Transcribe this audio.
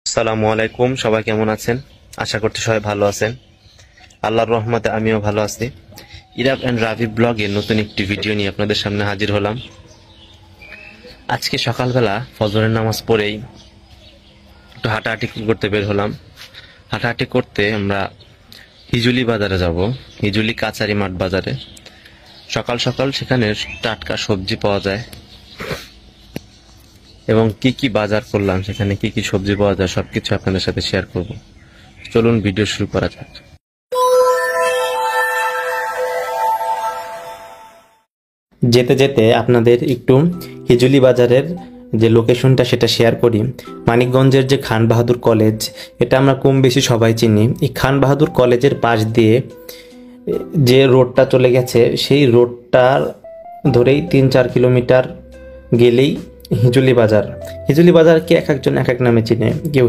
আসসালামু আলাইকুম, সবাই কেমন আছেন? আশা করতে সবাই ভালো আছেন। আল্লাহর রহমতে আমিও ভালো আছি। ইরাক অ্যান্ড রাভি ব্লগে নতুন একটি ভিডিও নিয়ে আপনাদের সামনে হাজির হলাম। আজকে সকালবেলা ফজরের নামাজ পড়েই একটু হাঁটাহাঁটি করতে বের হলাম। হাঁটাহাঁটি করতে আমরা হিজুলি বাজারে যাব, হিজুলি কাচারি মাঠ বাজারে। সকাল সকাল সেখানে টাটকা সবজি পাওয়া যায় এবং কি কি বাজার করলাম, সেখানে কি কি সবজি পাওয়া যায় সবকিছু আপনাদের সাথে শেয়ার করব। চলুন ভিডিও শুরু করা যাক। যেতে যেতে আপনাদের একটু হিজুলি বাজারের যে লোকেশনটা সেটা শেয়ার করি। মানিকগঞ্জের যে খান বাহাদুর কলেজ, এটা আমরা কম বেশি সবাই চিনি। এই খান বাহাদুর কলেজের পাশ দিয়ে যে রোডটা চলে গেছে, সেই রোডটার ধরেই 3-4 কিলোমিটার গেলেই হিজুলি বাজার। হিজুলি বাজারকে এক একজন এক এক নামে চিনে। কেউ